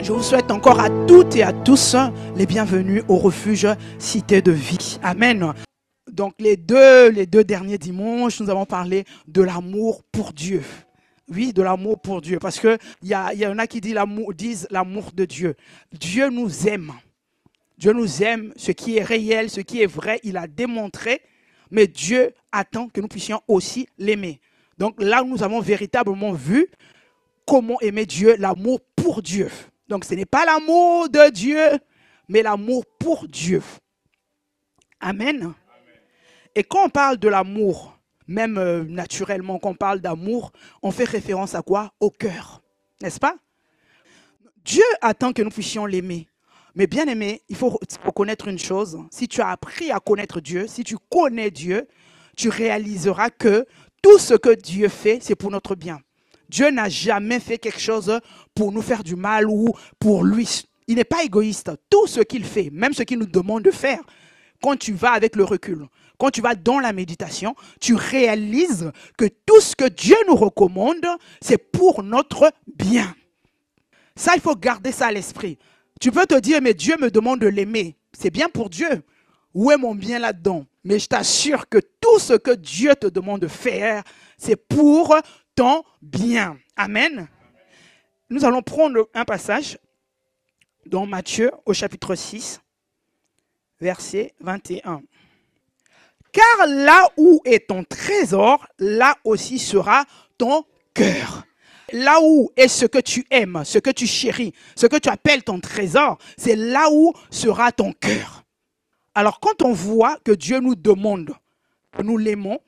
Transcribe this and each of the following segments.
Je vous souhaite encore à toutes et à tous les bienvenus au refuge Cité de Vie. Amen. Donc les deux derniers dimanches, nous avons parlé de l'amour pour Dieu. Oui, de l'amour pour Dieu. Parce qu'il y en a qui disent l'amour de Dieu. Dieu nous aime. Dieu nous aime. Ce qui est réel, ce qui est vrai, il a démontré. Mais Dieu attend que nous puissions aussi l'aimer. Donc là, nous avons véritablement vu comment aimer Dieu, l'amour pour Dieu. Donc ce n'est pas l'amour de Dieu, mais l'amour pour Dieu. Amen. Amen. Et quand on parle de l'amour, même naturellement, quand on parle d'amour, on fait référence à quoi? Au cœur, n'est-ce pas? Dieu attend que nous puissions l'aimer. Mais bien aimé, il faut connaître une chose. Si tu as appris à connaître Dieu, si tu connais Dieu, tu réaliseras que tout ce que Dieu fait, c'est pour notre bien. Dieu n'a jamais fait quelque chose pour nous faire du mal ou pour lui. Il n'est pas égoïste. Tout ce qu'il fait, même ce qu'il nous demande de faire, quand tu vas avec le recul, quand tu vas dans la méditation, tu réalises que tout ce que Dieu nous recommande, c'est pour notre bien. Ça, il faut garder ça à l'esprit. Tu peux te dire, mais Dieu me demande de l'aimer. C'est bien pour Dieu. Où est mon bien là-dedans? Mais je t'assure que tout ce que Dieu te demande de faire, c'est pour ton bien. Amen. Nous allons prendre un passage dans Matthieu au chapitre 6, verset 21. Car là où est ton trésor, là aussi sera ton cœur. Là où est ce que tu aimes, ce que tu chéris, ce que tu appelles ton trésor, c'est là où sera ton cœur. Alors quand on voit que Dieu nous demande que nous l'aimons,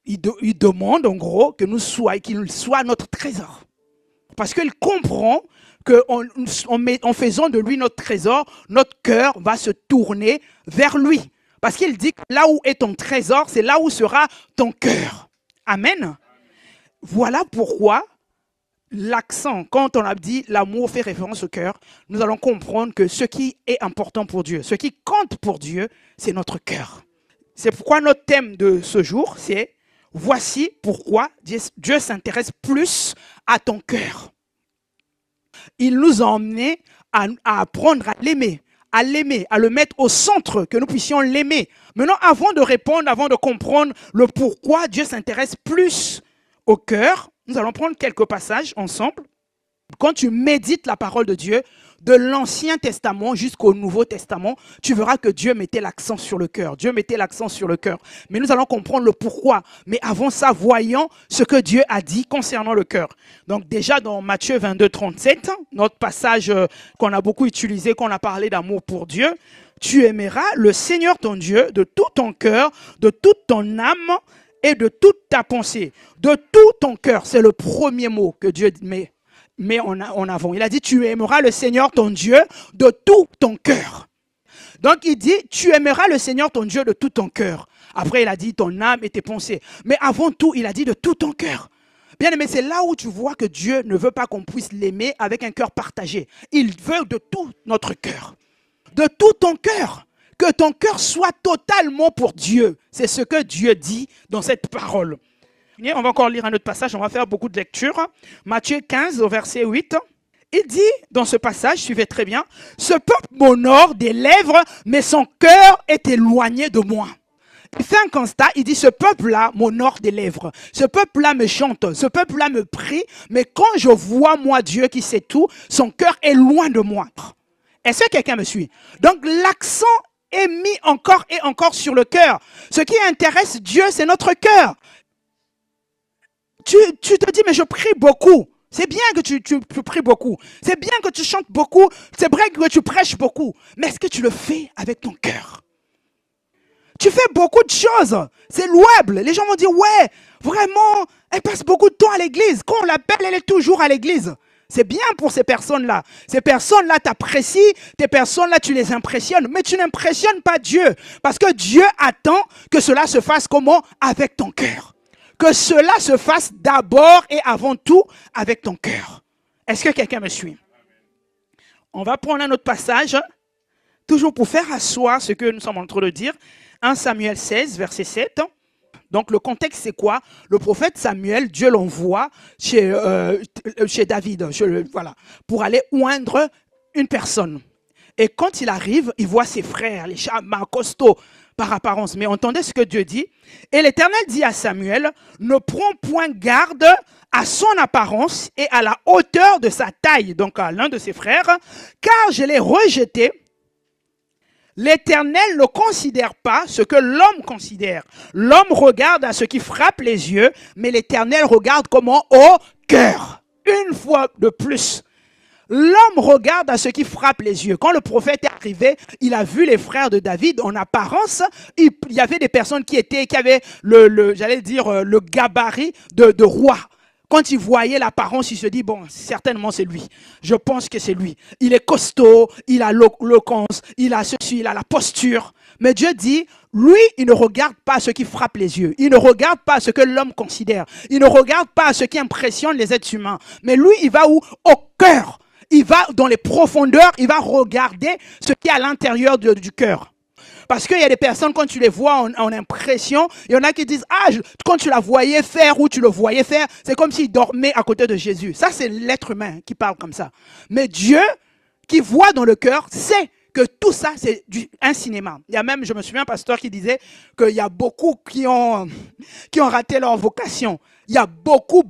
il demande en gros qu'il soit notre trésor. Parce qu'il comprend qu'en faisant de lui notre trésor, notre cœur va se tourner vers lui. Parce qu'il dit que là où est ton trésor, c'est là où sera ton cœur. Amen. Voilà pourquoi l'accent, quand on a dit l'amour fait référence au cœur, nous allons comprendre que ce qui est important pour Dieu, ce qui compte pour Dieu, c'est notre cœur. C'est pourquoi notre thème de ce jour, c'est « Voici pourquoi Dieu s'intéresse plus à ton cœur ». Il nous a emmenés à apprendre à l'aimer, à le mettre au centre, que nous puissions l'aimer. Maintenant, avant de répondre, avant de comprendre le pourquoi Dieu s'intéresse plus au cœur, nous allons prendre quelques passages ensemble. Quand tu médites la parole de Dieu, de l'Ancien Testament jusqu'au Nouveau Testament, tu verras que Dieu mettait l'accent sur le cœur. Dieu mettait l'accent sur le cœur. Mais nous allons comprendre le pourquoi. Mais avant ça, voyons ce que Dieu a dit concernant le cœur. Donc déjà dans Matthieu 22, 37, notre passage qu'on a beaucoup utilisé, qu'on a parlé d'amour pour Dieu, tu aimeras le Seigneur ton Dieu de tout ton cœur, de toute ton âme, et de toute ta pensée, de tout ton cœur. C'est le premier mot que Dieu met en avant. Il a dit, tu aimeras le Seigneur ton Dieu de tout ton cœur. Donc il dit, tu aimeras le Seigneur ton Dieu de tout ton cœur. Après, il a dit ton âme et tes pensées. Mais avant tout, il a dit de tout ton cœur. Bien aimé, c'est là où tu vois que Dieu ne veut pas qu'on puisse l'aimer avec un cœur partagé. Il veut de tout notre cœur. De tout ton cœur. Que ton cœur soit totalement pour Dieu. C'est ce que Dieu dit dans cette parole. On va encore lire un autre passage, on va faire beaucoup de lectures. Matthieu 15, au verset 8. Il dit dans ce passage, suivez très bien, « Ce peuple m'honore des lèvres, mais son cœur est éloigné de moi. » Il fait un constat, il dit, « Ce peuple-là m'honore des lèvres. Ce peuple-là me chante, ce peuple-là me prie, mais quand je vois moi Dieu qui sait tout, son cœur est loin de moi. » Est-ce que quelqu'un me suit? Donc l'accent est mis encore et encore sur le cœur. Ce qui intéresse Dieu, c'est notre cœur. Tu te dis, mais je prie beaucoup. C'est bien que tu pries beaucoup. C'est bien que tu chantes beaucoup. C'est vrai que tu prêches beaucoup. Mais est-ce que tu le fais avec ton cœur? Tu fais beaucoup de choses. C'est louable. Les gens vont dire, ouais, vraiment, elle passe beaucoup de temps à l'église. Quand on l'appelle, elle est toujours à l'église. C'est bien pour ces personnes-là. Ces personnes-là t'apprécient, ces personnes-là, tu les impressionnes. Mais tu n'impressionnes pas Dieu. Parce que Dieu attend que cela se fasse comment? Avec ton cœur. Que cela se fasse d'abord et avant tout avec ton cœur. Est-ce que quelqu'un me suit? On va prendre un autre passage, toujours pour faire asseoir ce que nous sommes en train de dire. 1 Samuel 16, verset 7. Donc le contexte c'est quoi? Le prophète Samuel, Dieu l'envoie chez David, voilà, pour aller oindre une personne. Et quand il arrive, il voit ses frères, les chamans costauds par apparence. Mais entendez ce que Dieu dit. Et l'Éternel dit à Samuel, ne prends point garde à son apparence et à la hauteur de sa taille, donc à l'un de ses frères, car je l'ai rejeté. L'Éternel ne considère pas ce que l'homme considère. L'homme regarde à ce qui frappe les yeux, mais l'Éternel regarde comment? Au cœur. Une fois de plus. L'homme regarde à ce qui frappe les yeux. Quand le prophète est arrivé, il a vu les frères de David. En apparence, il y avait des personnes qui avaient le gabarit de roi. Quand il voyait l'apparence, il se dit, bon, certainement c'est lui. Je pense que c'est lui. Il est costaud, il a l'éloquence, il a ceci, il a la posture. Mais Dieu dit, lui, il ne regarde pas ce qui frappe les yeux. Il ne regarde pas ce que l'homme considère. Il ne regarde pas ce qui impressionne les êtres humains. Mais lui, il va où? Au cœur. Il va dans les profondeurs, il va regarder ce qui est à l'intérieur du cœur. Parce qu'il y a des personnes, quand tu les vois en impression, il y en a qui disent, ah, quand tu la voyais faire ou tu le voyais faire, c'est comme s'il dormait à côté de Jésus. Ça, c'est l'être humain qui parle comme ça. Mais Dieu, qui voit dans le cœur, sait que tout ça, c'est un cinéma. Il y a même, je me souviens, un pasteur qui disait qu'il y a beaucoup qui ont raté leur vocation. Il y a beaucoup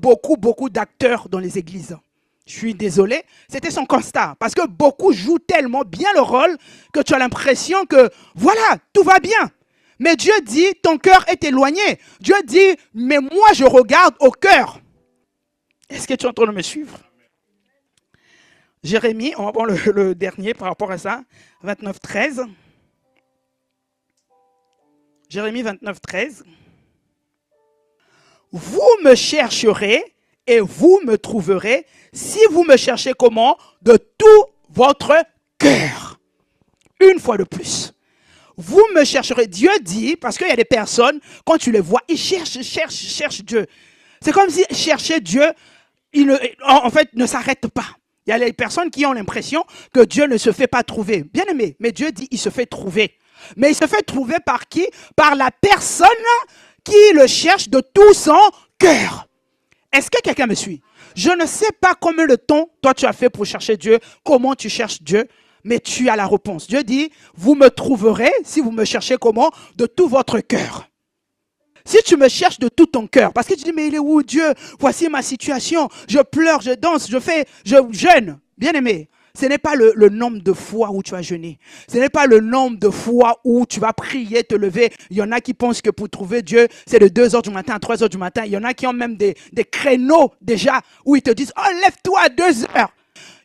d'acteurs dans les églises. Je suis désolé, c'était son constat. Parce que beaucoup jouent tellement bien le rôle que tu as l'impression que, voilà, tout va bien. Mais Dieu dit, ton cœur est éloigné. Dieu dit, mais moi je regarde au cœur. Est-ce que tu es en train de me suivre? Jérémie, on va prendre le dernier par rapport à ça, 29, 13. Jérémie 29, 13. Vous me chercherez et vous me trouverez si vous me cherchez comment? De tout votre cœur. Une fois de plus. Vous me chercherez. Dieu dit, parce qu'il y a des personnes, quand tu les vois, ils cherchent Dieu. C'est comme si chercher Dieu, en fait, ne s'arrête pas. Il y a les personnes qui ont l'impression que Dieu ne se fait pas trouver. Bien aimé, mais Dieu dit, il se fait trouver. Mais il se fait trouver par qui? Par la personne qui le cherche de tout son cœur. Est-ce que quelqu'un me suit? Je ne sais pas combien de temps toi tu as fait pour chercher Dieu, comment tu cherches Dieu, mais tu as la réponse. Dieu dit, vous me trouverez si vous me cherchez comment? De tout votre cœur. Si tu me cherches de tout ton cœur, parce que tu dis, mais il est où Dieu? Voici ma situation, je pleure, je danse, je jeûne. Bien aimé, ce n'est pas le nombre de fois où tu as jeûné. Ce n'est pas le nombre de fois où tu vas prier, te lever. Il y en a qui pensent que pour trouver Dieu, c'est de 2 heures du matin à 3 heures du matin. Il y en a qui ont même des créneaux déjà où ils te disent, oh, lève-toi à 2 heures.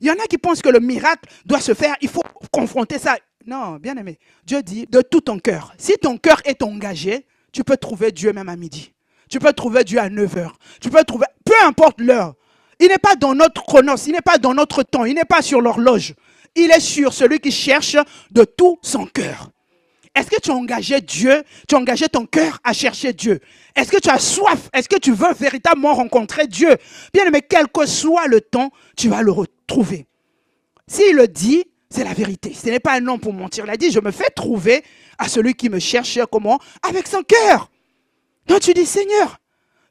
Il y en a qui pensent que le miracle doit se faire, il faut confronter ça. Non, bien aimé, Dieu dit de tout ton cœur. Si ton cœur est engagé, tu peux trouver Dieu même à midi. Tu peux trouver Dieu à 9 heures. Tu peux trouver, peu importe l'heure. Il n'est pas dans notre chronos, il n'est pas dans notre temps, il n'est pas sur l'horloge. Il est sur celui qui cherche de tout son cœur. Est-ce que tu as engagé Dieu, tu as engagé ton cœur à chercher Dieu? Est-ce que tu as soif? Est-ce que tu veux véritablement rencontrer Dieu? Bien aimé, quel que soit le temps, tu vas le retrouver. S'il le dit, c'est la vérité. Ce n'est pas un nom pour mentir. Il a dit, je me fais trouver à celui qui me cherche comment? Avec son cœur. Donc tu dis, Seigneur,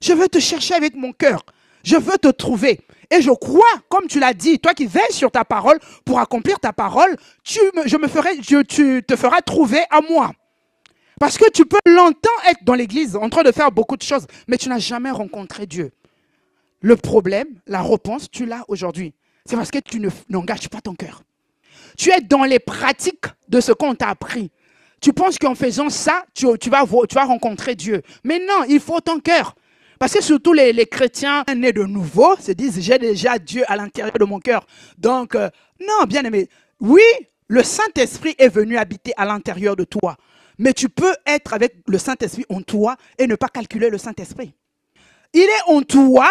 je veux te chercher avec mon cœur. Je veux te trouver. Et je crois, comme tu l'as dit, toi qui veilles sur ta parole pour accomplir ta parole, tu te feras trouver à moi. Parce que tu peux longtemps être dans l'église en train de faire beaucoup de choses, mais tu n'as jamais rencontré Dieu. Le problème, la réponse, tu l'as aujourd'hui. C'est parce que tu n'engages pas ton cœur. Tu es dans les pratiques de ce qu'on t'a appris. Tu penses qu'en faisant ça, tu vas rencontrer Dieu. Mais non, il faut ton cœur. Parce que surtout les chrétiens nés de nouveau se disent, j'ai déjà Dieu à l'intérieur de mon cœur. Donc, non, bien aimé, oui, le Saint-Esprit est venu habiter à l'intérieur de toi. Mais tu peux être avec le Saint-Esprit en toi et ne pas calculer le Saint-Esprit. Il est en toi,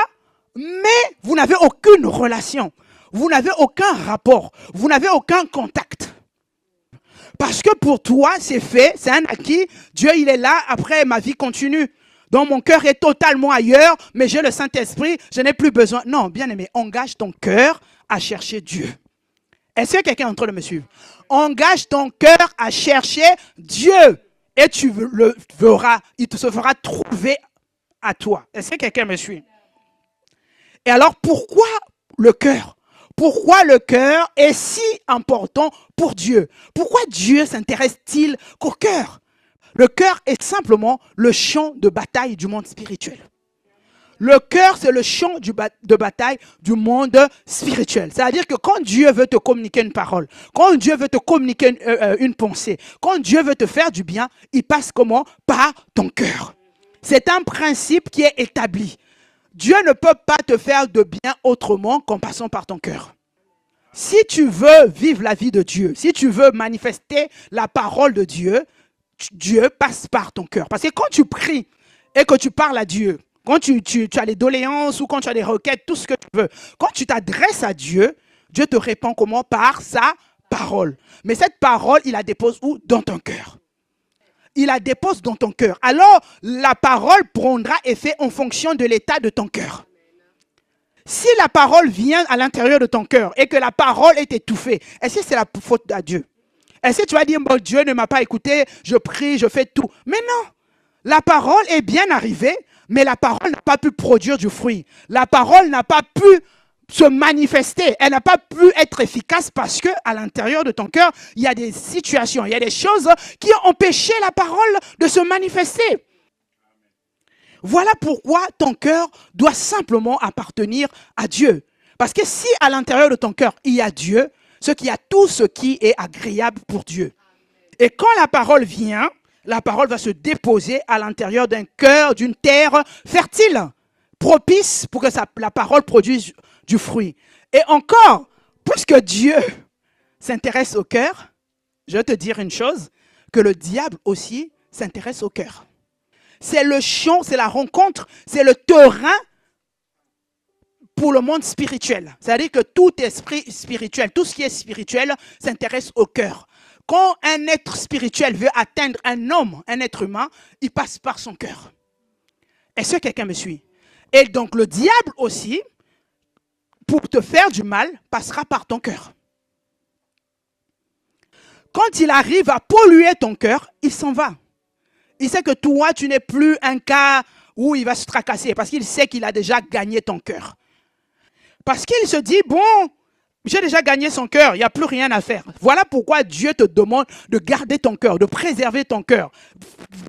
mais vous n'avez aucune relation. Vous n'avez aucun rapport. Vous n'avez aucun contact. Parce que pour toi, c'est fait, c'est un acquis. Dieu, il est là, après ma vie continue. Donc mon cœur est totalement ailleurs, mais j'ai le Saint-Esprit, je n'ai plus besoin. Non, bien aimé, engage ton cœur à chercher Dieu. Est-ce que quelqu'un est en train de me suivre? Engage ton cœur à chercher Dieu. et le verras, il te se fera trouver à toi. Est-ce que quelqu'un me suit? Et alors, pourquoi le cœur? Pourquoi le cœur est si important pour Dieu? Pourquoi Dieu s'intéresse-t-il qu'au cœur? Le cœur est simplement le champ de bataille du monde spirituel. Le cœur, c'est le champ de bataille du monde spirituel. C'est-à-dire que quand Dieu veut te communiquer une parole, quand Dieu veut te communiquer une pensée, quand Dieu veut te faire du bien, il passe comment? Par ton cœur. C'est un principe qui est établi. Dieu ne peut pas te faire de bien autrement qu'en passant par ton cœur. Si tu veux vivre la vie de Dieu, si tu veux manifester la parole de Dieu, Dieu passe par ton cœur. Parce que quand tu pries et que tu parles à Dieu, quand tu as des doléances ou quand tu as des requêtes, tout ce que tu veux, quand tu t'adresses à Dieu, Dieu te répond comment? Par sa parole. Mais cette parole, il la dépose où? Dans ton cœur. Il la dépose dans ton cœur. Alors, la parole prendra effet en fonction de l'état de ton cœur. Si la parole vient à l'intérieur de ton cœur et que la parole est étouffée, est-ce que c'est la faute à Dieu? Est-ce que tu vas dire, bon, Dieu ne m'a pas écouté, je prie, je fais tout? Mais non, la parole est bien arrivée, mais la parole n'a pas pu produire du fruit. La parole n'a pas pu se manifester. Elle n'a pas pu être efficace parce que à l'intérieur de ton cœur, il y a des situations, il y a des choses qui ont empêché la parole de se manifester. Voilà pourquoi ton cœur doit simplement appartenir à Dieu. Parce que si à l'intérieur de ton cœur, il y a Dieu, il y a tout ce qui est agréable pour Dieu. Et quand la parole vient, la parole va se déposer à l'intérieur d'un cœur, d'une terre fertile, propice pour que la parole produise du fruit. Et encore, puisque Dieu s'intéresse au cœur, je vais te dire une chose, que le diable aussi s'intéresse au cœur. C'est le champ, c'est la rencontre, c'est le terrain pour le monde spirituel. C'est-à-dire que tout esprit spirituel, tout ce qui est spirituel s'intéresse au cœur. Quand un être spirituel veut atteindre un homme, un être humain, il passe par son cœur. Est-ce que quelqu'un me suit? Et donc le diable aussi, pour te faire du mal, passera par ton cœur. Quand il arrive à polluer ton cœur, il s'en va. Il sait que toi, tu n'es plus un cas où il va se tracasser parce qu'il sait qu'il a déjà gagné ton cœur. Parce qu'il se dit, bon, j'ai déjà gagné son cœur, il n'y a plus rien à faire. Voilà pourquoi Dieu te demande de garder ton cœur, de préserver ton cœur,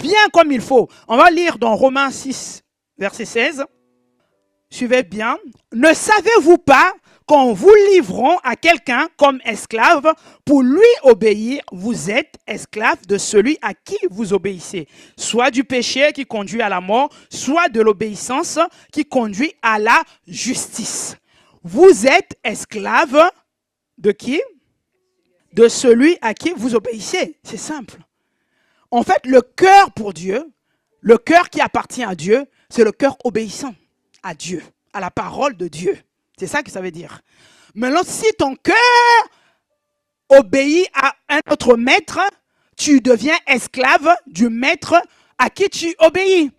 bien comme il faut. On va lire dans Romains 6, verset 16. Suivez bien. Ne savez-vous pas qu'en vous livrant à quelqu'un comme esclave, pour lui obéir, vous êtes esclave de celui à qui vous obéissez, soit du péché qui conduit à la mort, soit de l'obéissance qui conduit à la justice. Vous êtes esclave de qui? De celui à qui vous obéissez. C'est simple. En fait, le cœur pour Dieu, le cœur qui appartient à Dieu, c'est le cœur obéissant à Dieu, à la parole de Dieu. C'est ça que ça veut dire. Maintenant, si ton cœur obéit à un autre maître, tu deviens esclave du maître à qui tu obéis.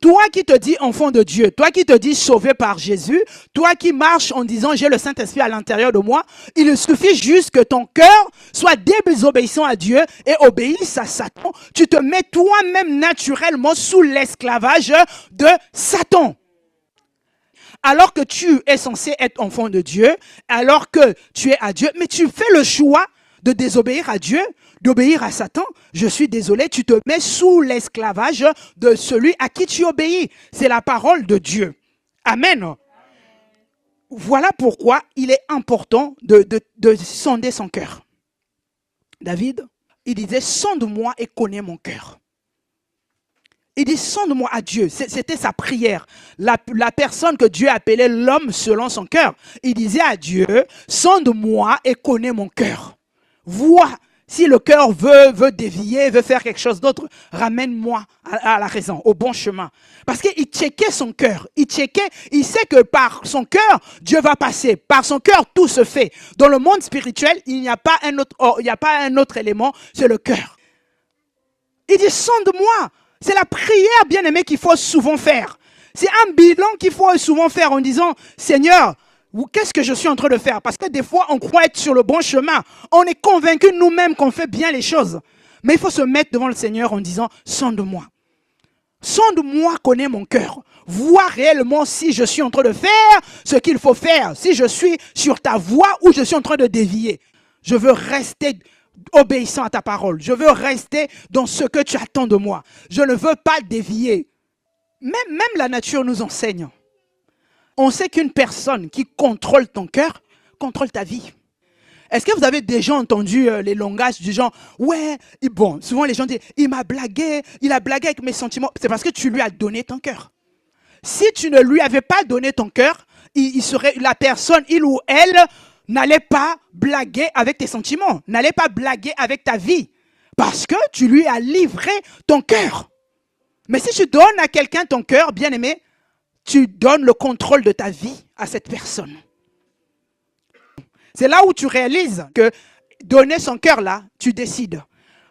Toi qui te dis enfant de Dieu, toi qui te dis sauvé par Jésus, toi qui marches en disant j'ai le Saint-Esprit à l'intérieur de moi, il suffit juste que ton cœur soit désobéissant à Dieu et obéisse à Satan. Tu te mets toi-même naturellement sous l'esclavage de Satan. Alors que tu es censé être enfant de Dieu, alors que tu es à Dieu, mais tu fais le choix de désobéir à Dieu, d'obéir à Satan, je suis désolé, tu te mets sous l'esclavage de celui à qui tu obéis. C'est la parole de Dieu. Amen. Voilà pourquoi il est important de sonder son cœur. David, il disait, sonde-moi et connais mon cœur. Il dit, sonde-moi à Dieu. C'était sa prière. La personne que Dieu appelait l'homme selon son cœur. Il disait à Dieu, sonde-moi et connais mon cœur. Vois si le cœur veut dévier, veut faire quelque chose d'autre, ramène-moi à la raison, au bon chemin. Parce qu'il checkait son cœur. Il sait que par son cœur, Dieu va passer. Par son cœur, tout se fait. Dans le monde spirituel, il n'y a pas un autre élément, c'est le cœur. Il dit, sonde-moi. C'est la prière, bien-aimée, qu'il faut souvent faire. C'est un bilan qu'il faut souvent faire en disant, Seigneur, qu'est-ce que je suis en train de faire? Parce que des fois, on croit être sur le bon chemin. On est convaincu nous-mêmes qu'on fait bien les choses. Mais il faut se mettre devant le Seigneur en disant, sonde-moi. Sonde-moi, connais mon cœur. Vois réellement si je suis en train de faire ce qu'il faut faire. Si je suis sur ta voie ou je suis en train de dévier. Je veux rester obéissant à ta parole. Je veux rester dans ce que tu attends de moi. Je ne veux pas dévier. Même la nature nous enseigne. On sait qu'une personne qui contrôle ton cœur, contrôle ta vie. Est-ce que vous avez déjà entendu les langages du genre, ouais, bon, souvent les gens disent, il a blagué avec mes sentiments. C'est parce que tu lui as donné ton cœur. Si tu ne lui avais pas donné ton cœur, la personne, il ou elle, n'allait pas blaguer avec tes sentiments, n'allait pas blaguer avec ta vie, parce que tu lui as livré ton cœur. Mais si tu donnes à quelqu'un ton cœur, bien aimé, tu donnes le contrôle de ta vie à cette personne. C'est là où tu réalises que donner son cœur là, tu décides.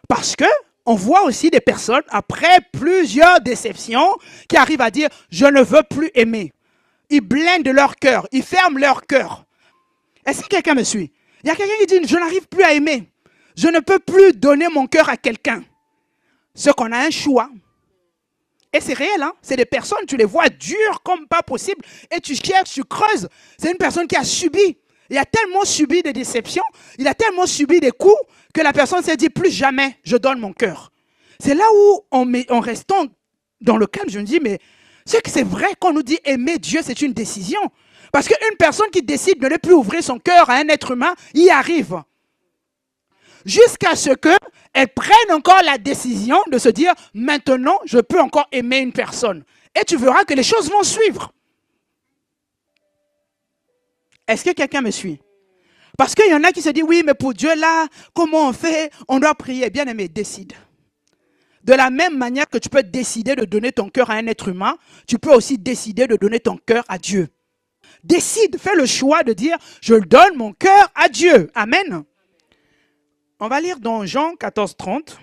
Parce que on voit aussi des personnes, après plusieurs déceptions, qui arrivent à dire « je ne veux plus aimer ». Ils blindent leur cœur, ils ferment leur cœur. Est-ce que quelqu'un me suit? Il y a quelqu'un qui dit « je n'arrive plus à aimer ». Je ne peux plus donner mon cœur à quelqu'un. Ce qu'on a un choix. Et c'est réel, hein? C'est des personnes, tu les vois dures comme pas possible. Et tu cherches, tu creuses. C'est une personne qui a subi. Il a tellement subi des déceptions, il a tellement subi des coups que la personne s'est dit plus jamais je donne mon cœur. C'est là où en restant dans le calme, je me dis mais c'est vrai qu'on nous dit aimer Dieu c'est une décision. Parce qu'une personne qui décide de ne plus ouvrir son cœur à un être humain, y arrive. Jusqu'à ce qu'elle prenne encore la décision de se dire maintenant je peux encore aimer une personne. Et tu verras que les choses vont suivre. Est-ce que quelqu'un me suit? Parce qu'il y en a qui se disent, oui, mais pour Dieu là, comment on fait? On doit prier. Bien aimé, décide. De la même manière que tu peux décider de donner ton cœur à un être humain, tu peux aussi décider de donner ton cœur à Dieu. Décide, fais le choix de dire, je donne mon cœur à Dieu. Amen. On va lire dans Jean 14, 30.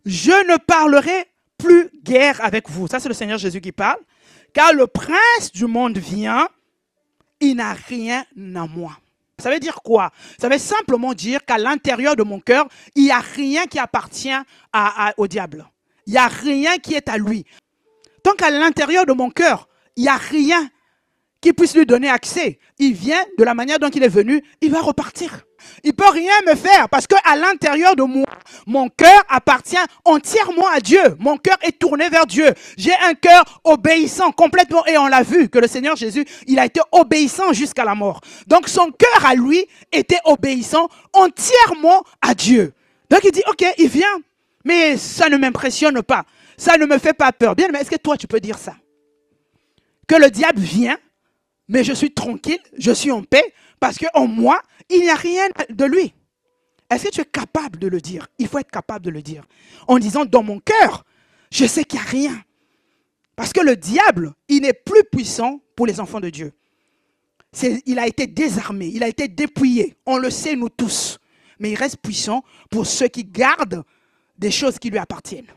Je ne parlerai plus guère avec vous. Ça, c'est le Seigneur Jésus qui parle. Car le prince du monde vient. Il n'a rien à moi. Ça veut dire quoi? Ça veut simplement dire qu'à l'intérieur de mon cœur, il n'y a rien qui appartient au diable. Il n'y a rien qui est à lui. Tant qu'à l'intérieur de mon cœur, il n'y a rien qui puisse lui donner accès. Il vient de la manière dont il est venu, il va repartir. Il ne peut rien me faire parce qu'à l'intérieur de moi, mon cœur appartient entièrement à Dieu. Mon cœur est tourné vers Dieu. J'ai un cœur obéissant complètement et on l'a vu que le Seigneur Jésus, il a été obéissant jusqu'à la mort. Donc son cœur à lui était obéissant entièrement à Dieu. Donc il dit, ok, il vient, mais ça ne m'impressionne pas. Ça ne me fait pas peur. Bien, mais est-ce que toi tu peux dire ça? Que le diable vient, mais je suis tranquille, je suis en paix, parce qu'en moi, il n'y a rien de lui. Est-ce que tu es capable de le dire? Il faut être capable de le dire. En disant, dans mon cœur, je sais qu'il n'y a rien. Parce que le diable, il n'est plus puissant pour les enfants de Dieu. Il a été désarmé, il a été dépouillé. On le sait, nous tous. Mais il reste puissant pour ceux qui gardent des choses qui lui appartiennent.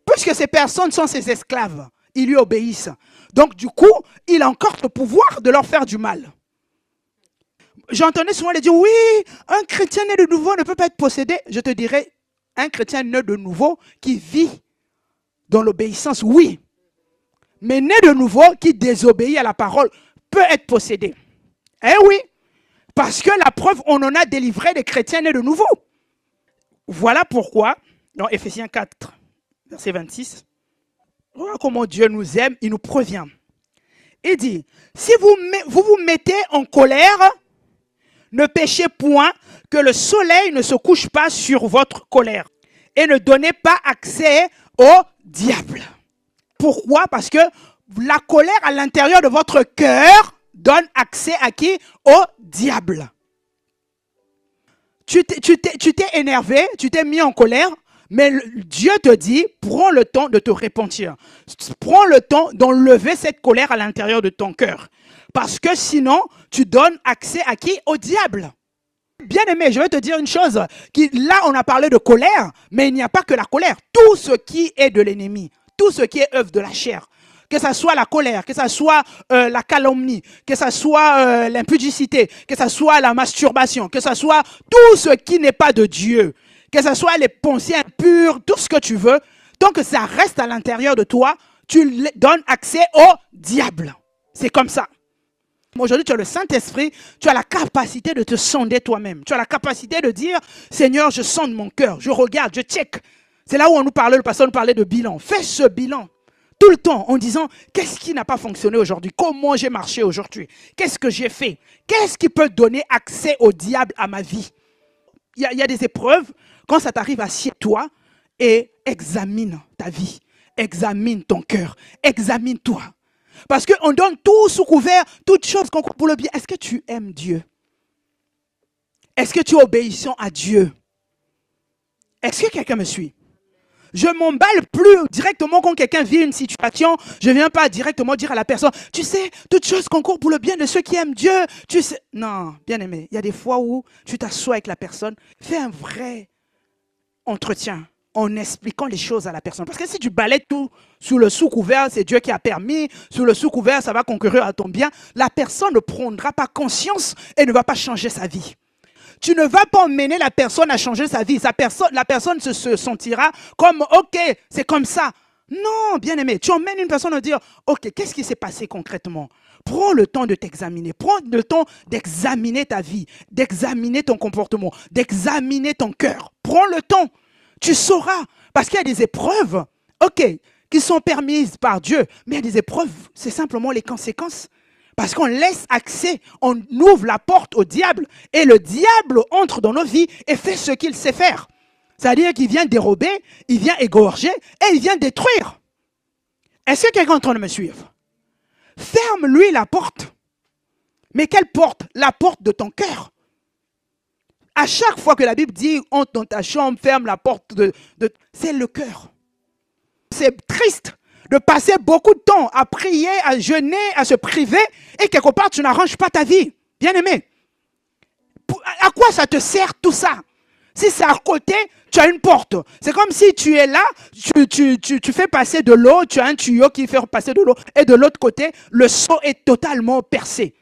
Puisque ces personnes sont ses esclaves, ils lui obéissent. Donc du coup, il a encore le pouvoir de leur faire du mal. J'entendais souvent les dire, oui, un chrétien né de nouveau ne peut pas être possédé. Je te dirais, un chrétien né de nouveau qui vit dans l'obéissance, oui. Mais né de nouveau qui désobéit à la parole peut être possédé. Eh oui, parce que la preuve, on en a délivré des chrétiens nés de nouveau. Voilà pourquoi, dans Ephésiens 4, verset 26, voilà comment Dieu nous aime, il nous prévient. Il dit, si vous vous mettez en colère, ne péchez point, que le soleil ne se couche pas sur votre colère. Et ne donnez pas accès au diable. Pourquoi? Parce que la colère à l'intérieur de votre cœur donne accès à qui? Au diable. Tu t'es énervé, tu t'es mis en colère, mais Dieu te dit, prends le temps de te repentir. Prends le temps d'enlever cette colère à l'intérieur de ton cœur. Parce que sinon, tu donnes accès à qui? Au diable. Bien aimé, je vais te dire une chose. Là, on a parlé de colère, mais il n'y a pas que la colère. Tout ce qui est de l'ennemi, tout ce qui est œuvre de la chair. que ça soit la colère, que ça soit la calomnie, que ça soit l'impudicité, que ça soit la masturbation, que ça soit tout ce qui n'est pas de Dieu, que ça soit les pensées impures, tout ce que tu veux, tant que ça reste à l'intérieur de toi, tu donnes accès au diable. C'est comme ça. Aujourd'hui, tu as le Saint-Esprit, tu as la capacité de te sonder toi-même. Tu as la capacité de dire, Seigneur, je sonde mon cœur, je regarde, je check. C'est là où on nous parlait, le pasteur nous parlait de bilan. Fais ce bilan tout le temps en disant, qu'est-ce qui n'a pas fonctionné aujourd'hui? Comment j'ai marché aujourd'hui? Qu'est-ce que j'ai fait? Qu'est-ce qui peut donner accès au diable à ma vie? Il y a des épreuves, quand ça t'arrive, assieds-toi et examine ta vie. Examine ton cœur. Examine-toi. Parce qu'on donne tout sous couvert, toutes choses concourent pour le bien. Est-ce que tu aimes Dieu? Est-ce que tu es obéissant à Dieu? Est-ce que quelqu'un me suit? Je m'emballe plus directement quand quelqu'un vit une situation. Je ne viens pas directement dire à la personne, tu sais, toutes choses concourent pour le bien de ceux qui aiment Dieu. Tu sais, non, bien aimé, il y a des fois où tu t'assois avec la personne, fais un vrai entretien en expliquant les choses à la personne. Parce que si tu balais tout sous le sous-couvert, c'est Dieu qui a permis, sous le sous-couvert, ça va concourir à ton bien, la personne ne prendra pas conscience et ne va pas changer sa vie. Tu ne vas pas emmener la personne à changer sa vie. La personne se sentira comme, ok, c'est comme ça. Non, bien aimé, tu emmènes une personne à dire, ok, qu'est-ce qui s'est passé concrètement? Prends le temps de t'examiner. Prends le temps d'examiner ta vie, d'examiner ton comportement, d'examiner ton cœur. Prends le temps. Tu sauras, parce qu'il y a des épreuves, ok, qui sont permises par Dieu, mais il y a des épreuves, c'est simplement les conséquences. Parce qu'on laisse accès, on ouvre la porte au diable, et le diable entre dans nos vies et fait ce qu'il sait faire. C'est-à-dire qu'il vient dérober, il vient égorger, et il vient détruire. Est-ce que quelqu'un est en train de me suivre? Ferme-lui la porte. Mais quelle porte? La porte de ton cœur. À chaque fois que la Bible dit, entre dans ta chambre, ferme la porte, c'est le cœur. C'est triste de passer beaucoup de temps à prier, à jeûner, à se priver, et quelque part, tu n'arranges pas ta vie. Bien aimé. À quoi ça te sert tout ça? Si c'est à côté, tu as une porte. C'est comme si tu es là, tu fais passer de l'eau, tu as un tuyau qui fait passer de l'eau, et de l'autre côté, le seau est totalement percé.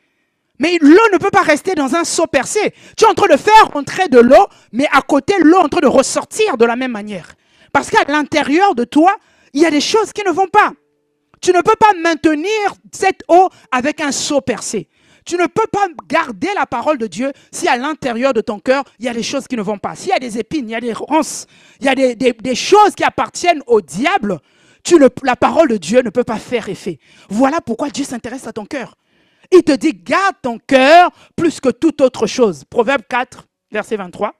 Mais l'eau ne peut pas rester dans un seau percé. Tu es en train de faire entrer de l'eau, mais à côté, l'eau est en train de ressortir de la même manière. Parce qu'à l'intérieur de toi, il y a des choses qui ne vont pas. Tu ne peux pas maintenir cette eau avec un seau percé. Tu ne peux pas garder la parole de Dieu si à l'intérieur de ton cœur, il y a des choses qui ne vont pas. S'il y a des épines, il y a des ronces, il y a des choses qui appartiennent au diable, la parole de Dieu ne peut pas faire effet. Voilà pourquoi Dieu s'intéresse à ton cœur. Il te dit, garde ton cœur plus que toute autre chose. Proverbe 4, verset 23.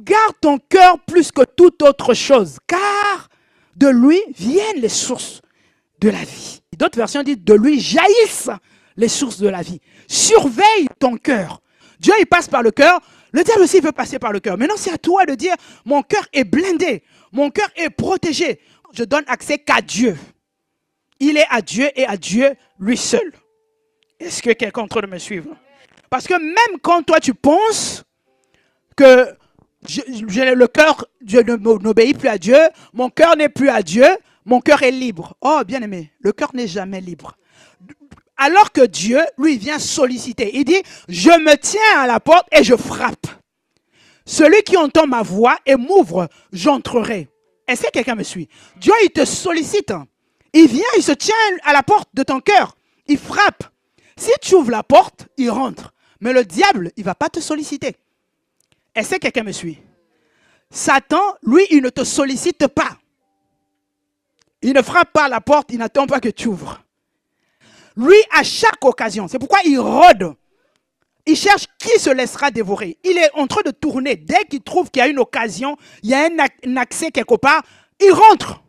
Garde ton cœur plus que toute autre chose, car de lui viennent les sources de la vie. D'autres versions disent, de lui jaillissent les sources de la vie. Surveille ton cœur. Dieu, il passe par le cœur. Le diable aussi veut passer par le cœur. Maintenant, c'est à toi de dire, mon cœur est blindé. Mon cœur est protégé. Je donne accès qu'à Dieu. Il est à Dieu et à Dieu lui seul. Est-ce que quelqu'un est en train de me suivre? Parce que même quand toi tu penses que le cœur, je n'obéis plus à Dieu, mon cœur n'est plus à Dieu, mon cœur est libre. Oh, bien aimé, le cœur n'est jamais libre. Alors que Dieu, lui, vient solliciter. Il dit, je me tiens à la porte et je frappe. Celui qui entend ma voix et m'ouvre, j'entrerai. Est-ce que quelqu'un me suit? Dieu, il te sollicite. Il vient, il se tient à la porte de ton cœur. Il frappe. Si tu ouvres la porte, il rentre. Mais le diable, il ne va pas te solliciter. Est-ce que quelqu'un me suit? Satan, lui, il ne te sollicite pas. Il ne frappe pas à la porte, il n'attend pas que tu ouvres. Lui, à chaque occasion, c'est pourquoi il rôde. Il cherche qui se laissera dévorer. Il est en train de tourner. Dès qu'il trouve qu'il y a une occasion, il y a un accès quelque part, il rentre.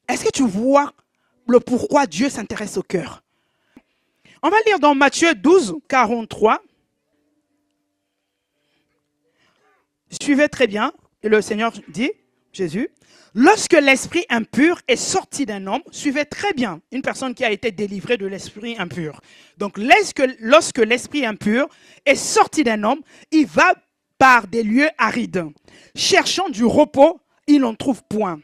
Est-ce que tu vois le pourquoi Dieu s'intéresse au cœur? On va lire dans Matthieu 12, 43. Suivez très bien. Et le Seigneur dit, Jésus, lorsque l'esprit impur est sorti d'un homme, suivez très bien une personne qui a été délivrée de l'esprit impur. Donc, lorsque l'esprit impur est sorti d'un homme, il va par des lieux arides. Cherchant du repos, il n'en trouve point.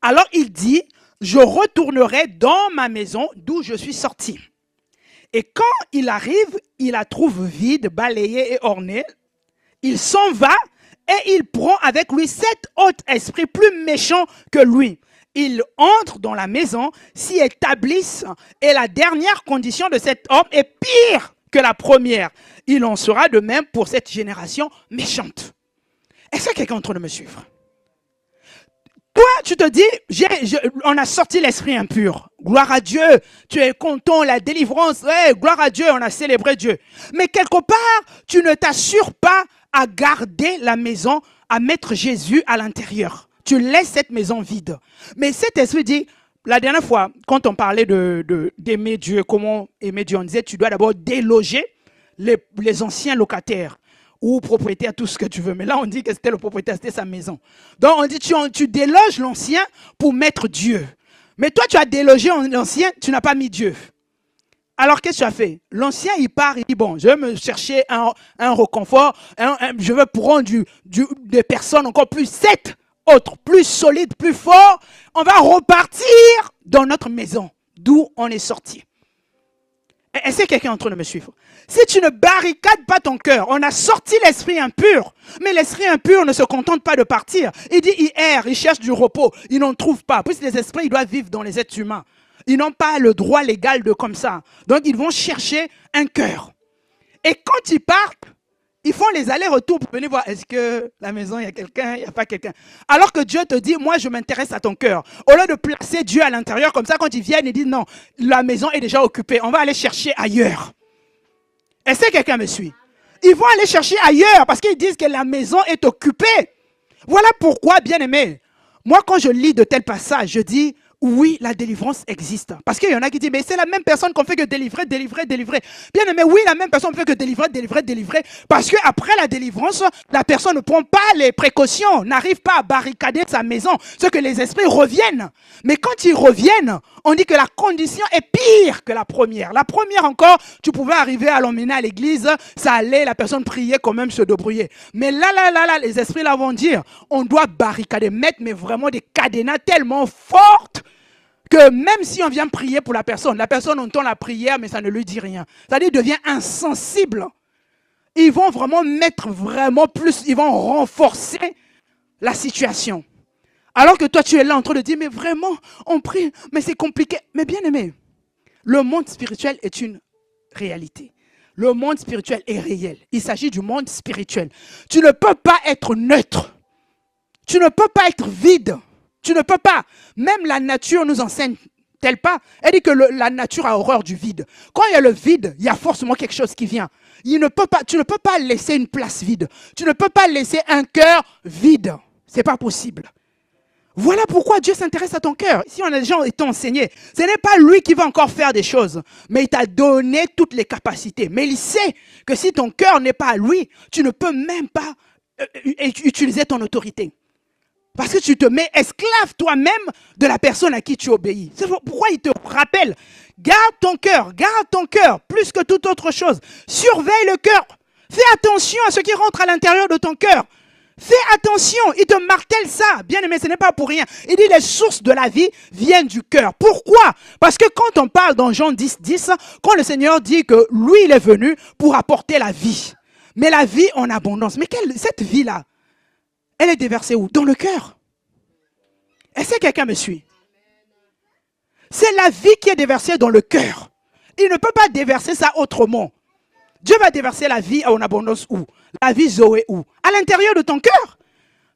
Alors il dit, je retournerai dans ma maison d'où je suis sorti. Et quand il arrive, il la trouve vide, balayée et ornée. Il s'en va et il prend avec lui 7 autres esprits plus méchants que lui. Ils entrent dans la maison, s'y établissent et la dernière condition de cet homme est pire que la première. Il en sera de même pour cette génération méchante. Est-ce que quelqu'un est en train de me suivre? Toi, tu te dis, on a sorti l'esprit impur. Gloire à Dieu. Tu es content, la délivrance. Ouais, gloire à Dieu, on a célébré Dieu. Mais quelque part, tu ne t'assures pas à garder la maison, à mettre Jésus à l'intérieur. Tu laisses cette maison vide. Mais cet esprit dit, la dernière fois, quand on parlait d'aimer Dieu, comment aimer Dieu, on disait, tu dois d'abord déloger les anciens locataires. Ou propriétaire, tout ce que tu veux. Mais là, on dit que c'était le propriétaire, c'était sa maison. Donc, on dit, tu déloges l'ancien pour mettre Dieu. Mais toi, tu as délogé l'ancien, tu n'as pas mis Dieu. Alors, qu'est-ce que tu as fait? L'ancien, il part, il dit, bon, je vais me chercher un reconfort, je veux prendre des personnes encore plus, 7 autres, plus solides, plus forts. On va repartir dans notre maison, d'où on est sorti. Est-ce que quelqu'un est en train de me suivre? Si tu ne barricades pas ton cœur, on a sorti l'esprit impur. Mais l'esprit impur ne se contente pas de partir. Il dit, il erre, il cherche du repos. Il n'en trouve pas. Puisque les esprits, ils doivent vivre dans les êtres humains. Ils n'ont pas le droit légal de comme ça. Donc, ils vont chercher un cœur. Et quand ils partent, ils font les allers-retours pour venir voir, est-ce que la maison, il y a quelqu'un, il n'y a pas quelqu'un. Alors que Dieu te dit, moi, je m'intéresse à ton cœur. Au lieu de placer Dieu à l'intérieur, comme ça, quand ils viennent, ils disent, non, la maison est déjà occupée. On va aller chercher ailleurs. Est-ce que quelqu'un me suit? Ils vont aller chercher ailleurs parce qu'ils disent que la maison est occupée. Voilà pourquoi, bien aimé, moi, quand je lis de tels passages, je dis, oui, la délivrance existe. Parce qu'il y en a qui disent, mais c'est la même personne qu'on fait que délivrer. Bien aimé, oui, la même personne fait que délivrer. Parce qu'après la délivrance, la personne ne prend pas les précautions, n'arrive pas à barricader sa maison. Ce que les esprits reviennent. Mais quand ils reviennent, on dit que la condition est pire que la première. La première encore, tu pouvais arriver à l'emmener à l'église, ça allait, la personne priait quand même, se débrouiller. Mais là, les esprits là vont dire, on doit barricader, mettre mais vraiment des cadenas tellement fortes que même si on vient prier pour la personne entend la prière, mais ça ne lui dit rien. C'est-à-dire, il devient insensible. Ils vont vraiment mettre vraiment plus, ils vont renforcer la situation. Alors que toi, tu es là en train de dire, mais vraiment, on prie, mais c'est compliqué. Mais bien aimé, le monde spirituel est une réalité. Le monde spirituel est réel. Il s'agit du monde spirituel. Tu ne peux pas être neutre. Tu ne peux pas être vide. Tu ne peux pas. Même la nature nous enseigne-t-elle pas? Elle dit que la nature a horreur du vide. Quand il y a le vide, il y a forcément quelque chose qui vient. Tu ne peux pas laisser une place vide. Tu ne peux pas laisser un cœur vide. Ce n'est pas possible. Voilà pourquoi Dieu s'intéresse à ton cœur. Si on a des gens qui t'ont enseigné, ce n'est pas lui qui va encore faire des choses, mais il t'a donné toutes les capacités. Mais il sait que si ton cœur n'est pas à lui, tu ne peux même pas utiliser ton autorité. Parce que tu te mets esclave toi-même de la personne à qui tu obéis. C'est pourquoi il te rappelle, garde ton cœur plus que toute autre chose. Surveille le cœur. Fais attention à ce qui rentre à l'intérieur de ton cœur. Fais attention, il te martèle ça. Bien aimé, ce n'est pas pour rien. Il dit les sources de la vie viennent du cœur. Pourquoi? Parce que quand on parle dans Jean 10, quand le Seigneur dit que lui, il est venu pour apporter la vie. Mais la vie en abondance. Mais cette vie-là, elle est déversée où? Dans le cœur. Est-ce que quelqu'un me suit? C'est la vie qui est déversée dans le cœur. Il ne peut pas déverser ça autrement. Dieu va déverser la vie en abondance où? La vie Zoé où? À l'intérieur de ton cœur.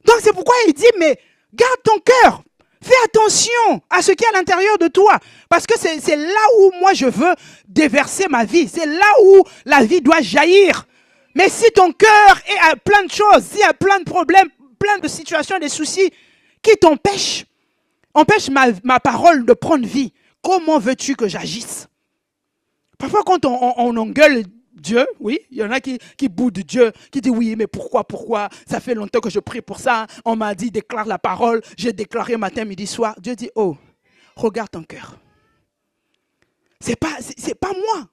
Donc c'est pourquoi il dit, mais garde ton cœur. Fais attention à ce qui est à l'intérieur de toi. Parce que c'est là où moi je veux déverser ma vie. C'est là où la vie doit jaillir. Mais si ton cœur est à plein de choses, s'il y a plein de problèmes, plein de situations, des soucis, qui t'empêchent, empêche ma parole de prendre vie. Comment veux-tu que j'agisse? Parfois quand on engueule Dieu, oui, il y en a qui boudent Dieu, qui disent oui, mais pourquoi, ça fait longtemps que je prie pour ça, on m'a dit déclare la parole, j'ai déclaré matin, midi, soir. Dieu dit, oh, regarde ton cœur. C'est pas moi.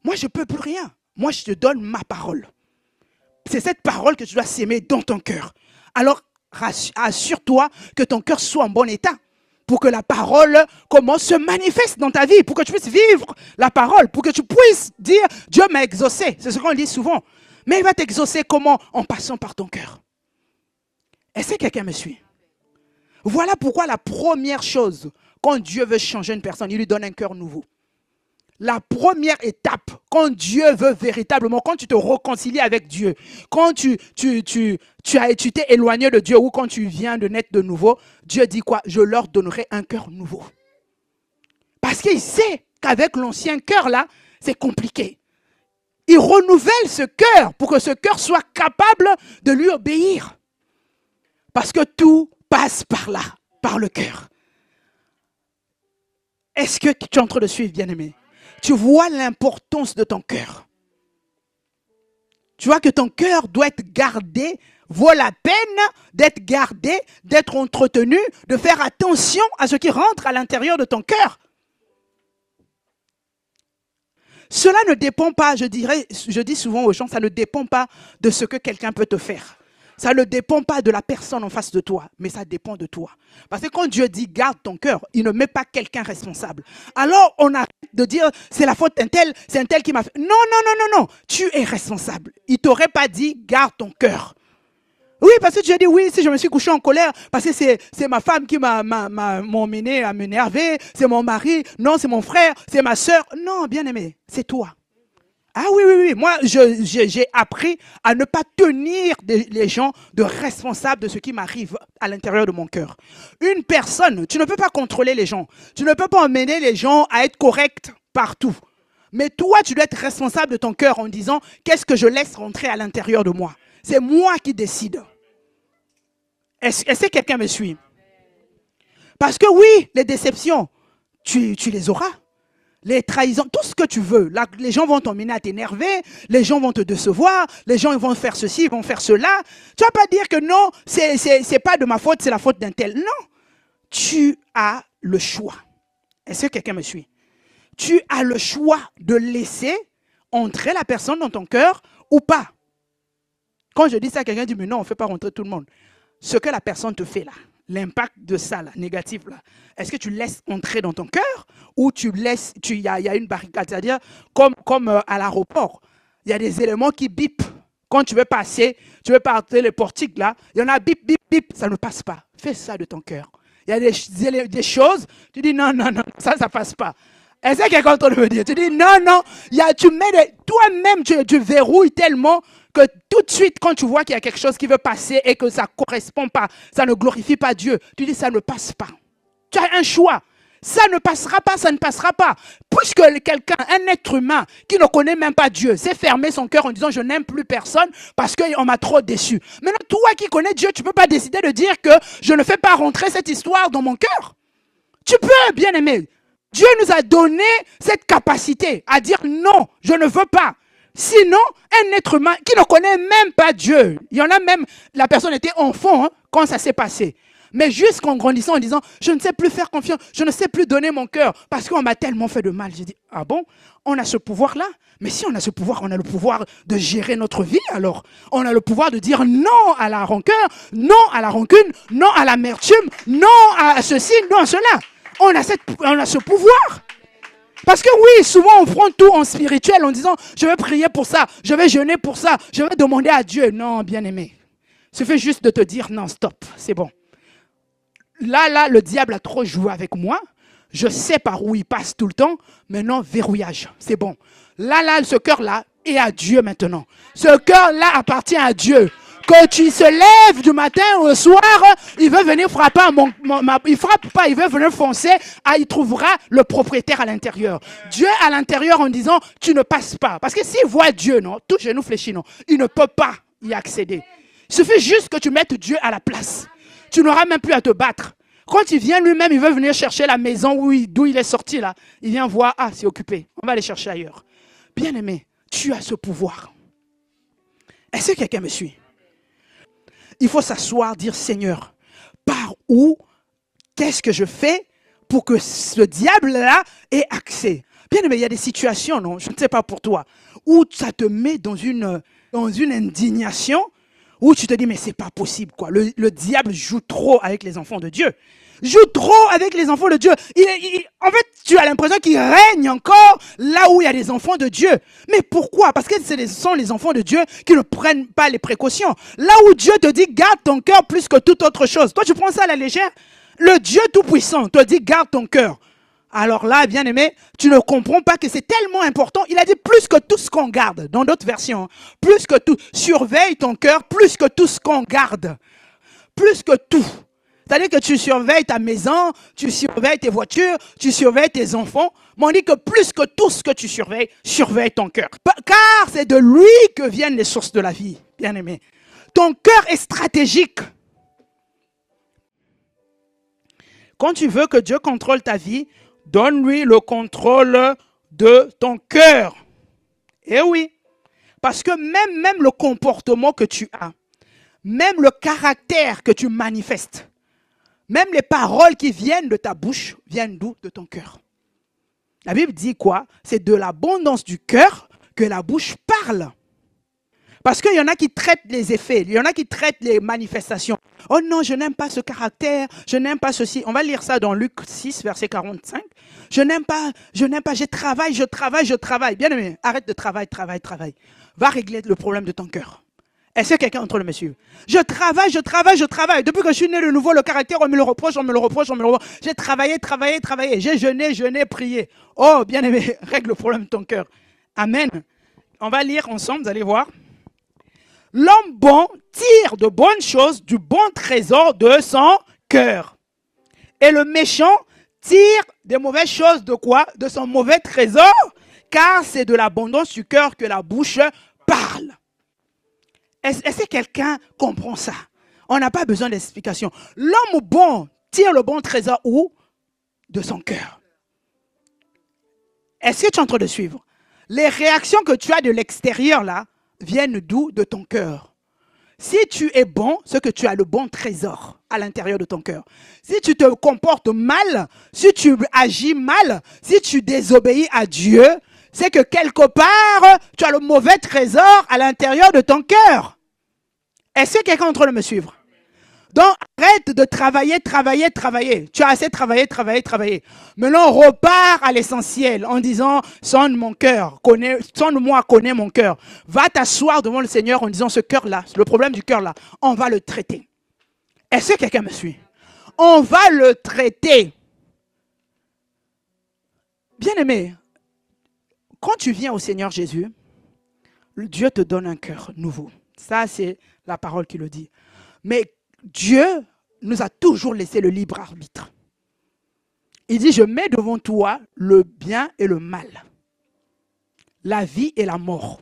Moi, je ne peux plus rien. Moi, je te donne ma parole. C'est cette parole que tu dois s'aimer dans ton cœur. Alors, assure-toi que ton cœur soit en bon état pour que la parole commence se manifeste dans ta vie, pour que tu puisses vivre la parole, pour que tu puisses dire Dieu m'a exaucé. C'est ce qu'on dit souvent. Mais il va t'exaucer comment? En passant par ton cœur. Est-ce que quelqu'un me suit? Voilà pourquoi la première chose, quand Dieu veut changer une personne, il lui donne un cœur nouveau. La première étape, quand Dieu veut véritablement, quand tu te réconcilies avec Dieu, quand tu t'es éloigné de Dieu ou quand tu viens de naître de nouveau, Dieu dit quoi? Je leur donnerai un cœur nouveau. Parce qu'il sait qu'avec l'ancien cœur là, c'est compliqué. Il renouvelle ce cœur pour que ce cœur soit capable de lui obéir. Parce que tout passe par là, par le cœur. Est-ce que tu es en train de suivre, bien-aimé? Tu vois l'importance de ton cœur. Tu vois que ton cœur doit être gardé, vaut la peine d'être gardé, d'être entretenu, de faire attention à ce qui rentre à l'intérieur de ton cœur. Cela ne dépend pas, je dis souvent aux gens, ça ne dépend pas de ce que quelqu'un peut te faire. Ça ne dépend pas de la personne en face de toi, mais ça dépend de toi. Parce que quand Dieu dit garde ton cœur, il ne met pas quelqu'un responsable. Alors on arrête de dire c'est la faute d'un tel, c'est un tel qui m'a fait. Non, non, non, non, non, tu es responsable. Il ne t'aurait pas dit garde ton cœur. Oui, parce que Dieu dit oui, si je me suis couché en colère, parce que c'est ma femme qui m'a emmené à m'énerver, c'est mon mari, non, c'est mon frère, c'est ma soeur. Non, bien aimé, c'est toi. Ah oui, oui, oui. Moi, j'ai appris à ne pas tenir les gens de responsables de ce qui m'arrive à l'intérieur de mon cœur. Une personne, tu ne peux pas contrôler les gens. Tu ne peux pas emmener les gens à être corrects partout. Mais toi, tu dois être responsable de ton cœur en disant, qu'est-ce que je laisse rentrer à l'intérieur de moi? C'est moi qui décide. Est-ce que quelqu'un me suit? Parce que oui, les déceptions, tu les auras. Les trahisons, tout ce que tu veux. Là, les gens vont t'emmener à t'énerver, les gens vont te décevoir, les gens vont faire ceci, ils vont faire cela. Tu vas pas dire que non, c'est pas de ma faute, c'est la faute d'un tel. Non, tu as le choix. Est-ce que quelqu'un me suit? Tu as le choix de laisser entrer la personne dans ton cœur ou pas. Quand je dis ça, quelqu'un dit, mais non, on ne fait pas rentrer tout le monde. Ce que la personne te fait là, l'impact de ça, là, négatif, là, est-ce que tu laisses entrer dans ton cœur ou tu laisses, il y a une barricade, c'est-à-dire comme à l'aéroport, il y a des éléments qui bipent. Quand tu veux passer, tu veux partir les portiques là, il y en a bip, bip, bip, ça ne passe pas. Fais ça de ton cœur. Il y a des choses, tu dis non, non, non, ça ne passe pas. Est-ce que quelqu'un est en train de me dire? Tu dis non, non, toi-même tu verrouilles tellement que tout de suite, quand tu vois qu'il y a quelque chose qui veut passer et que ça ne correspond pas, ça ne glorifie pas Dieu, tu dis ça ne passe pas. Tu as un choix. Ça ne passera pas, ça ne passera pas. Puisque quelqu'un, un être humain qui ne connaît même pas Dieu, s'est fermé son cœur en disant je n'aime plus personne parce qu'on m'a trop déçu. Maintenant, toi qui connais Dieu, tu ne peux pas décider de dire que je ne fais pas rentrer cette histoire dans mon cœur. Tu peux, bien aimé. Dieu nous a donné cette capacité à dire non, je ne veux pas. Sinon, un être humain qui ne connaît même pas Dieu, il y en a même, la personne était enfant quand ça s'est passé. Mais jusqu'en grandissant, en disant, je ne sais plus faire confiance, je ne sais plus donner mon cœur parce qu'on m'a tellement fait de mal. J'ai dit, ah bon, on a ce pouvoir-là? Mais si on a ce pouvoir, on a le pouvoir de gérer notre vie alors. On a le pouvoir de dire non à la rancœur, non à la rancune, non à l'amertume, non à ceci, non à cela. On a ce pouvoir. Parce que oui, souvent on prend tout en spirituel en disant, je vais prier pour ça, je vais jeûner pour ça, je vais demander à Dieu. Non, bien aimé. Il suffit juste de te dire, non, stop, c'est bon. Là, le diable a trop joué avec moi. Je sais par où il passe tout le temps. Maintenant, verrouillage, c'est bon. Là, ce cœur-là est à Dieu maintenant. Ce cœur-là appartient à Dieu. Que tu se lèves du matin au soir, il veut venir frapper il frappe pas, il veut venir foncer, il trouvera le propriétaire à l'intérieur. Dieu à l'intérieur en disant, tu ne passes pas. Parce que s'il voit Dieu, non, tout genou fléchi, non, il ne peut pas y accéder. Il suffit juste que tu mettes Dieu à la place. Tu n'auras même plus à te battre. Quand il vient lui-même, il veut venir chercher la maison d'où il est sorti là. Il vient voir, ah, c'est occupé. On va aller chercher ailleurs. Bien aimé, tu as ce pouvoir. Est-ce que quelqu'un me suit? Il faut s'asseoir, dire, Seigneur, par où, qu'est-ce que je fais pour que ce diable-là ait accès? Bien aimé, il y a des situations, non, je ne sais pas pour toi, où ça te met dans une indignation, où tu te dis, mais c'est pas possible, quoi. Le diable joue trop avec les enfants de Dieu. joue trop avec les enfants de Dieu. En fait, tu as l'impression qu'il règne encore là où il y a des enfants de Dieu. Mais pourquoi? Parce que ce sont les enfants de Dieu qui ne prennent pas les précautions. Là où Dieu te dit, garde ton cœur plus que toute autre chose. Toi, tu prends ça à la légère. Le Dieu Tout-Puissant te dit, garde ton cœur. Alors là, bien aimé, tu ne comprends pas que c'est tellement important. Il a dit plus que tout ce qu'on garde, dans d'autres versions. Plus que tout. Surveille ton cœur, plus que tout ce qu'on garde. Plus que tout. C'est-à-dire que tu surveilles ta maison, tu surveilles tes voitures, tu surveilles tes enfants. Mais on dit que plus que tout ce que tu surveilles, surveille ton cœur. Car c'est de lui que viennent les sources de la vie, bien aimé. Ton cœur est stratégique. Quand tu veux que Dieu contrôle ta vie, donne-lui le contrôle de ton cœur. Eh oui, parce que même le comportement que tu as, même le caractère que tu manifestes, même les paroles qui viennent de ta bouche, viennent d'où? De ton cœur. La Bible dit quoi? C'est de l'abondance du cœur que la bouche parle. Parce qu'il y en a qui traitent les effets, il y en a qui traitent les manifestations. Oh non, je n'aime pas ce caractère, je n'aime pas ceci. On va lire ça dans Luc 6, verset 45. Je n'aime pas, je travaille. Bien aimé, arrête de travailler. Va régler le problème de ton cœur. Est-ce que quelqu'un est en train de me suivre? Je travaille. Depuis que je suis né de nouveau, le caractère, on me le reproche. J'ai travaillé. J'ai jeûné, prié. Oh, bien aimé, règle le problème de ton cœur. Amen. On va lire ensemble, vous allez voir. L'homme bon tire de bonnes choses du bon trésor de son cœur. Et le méchant tire des mauvaises choses de quoi? De son mauvais trésor, car c'est de l'abondance du cœur que la bouche parle. Est-ce que quelqu'un comprend ça? On n'a pas besoin d'explication. L'homme bon tire le bon trésor où? De son cœur. Est-ce que tu es en train de suivre? Les réactions que tu as de l'extérieur là, viennent d'où? De ton cœur. Si tu es bon, c'est que tu as le bon trésor à l'intérieur de ton cœur. Si tu te comportes mal, si tu agis mal, si tu désobéis à Dieu, c'est que quelque part, tu as le mauvais trésor à l'intérieur de ton cœur. Est-ce que quelqu'un est en train de me suivre? Donc, arrête de travailler. Tu as assez travaillé. Maintenant, on repart à l'essentiel en disant, sonne-moi, connais mon cœur. Va t'asseoir devant le Seigneur en disant, ce cœur-là, le problème du cœur-là, on va le traiter. Est-ce que quelqu'un me suit? On va le traiter. Bien aimé, quand tu viens au Seigneur Jésus, Dieu te donne un cœur nouveau. Ça, c'est la parole qui le dit. Mais Dieu nous a toujours laissé le libre arbitre. Il dit, je mets devant toi le bien et le mal, la vie et la mort.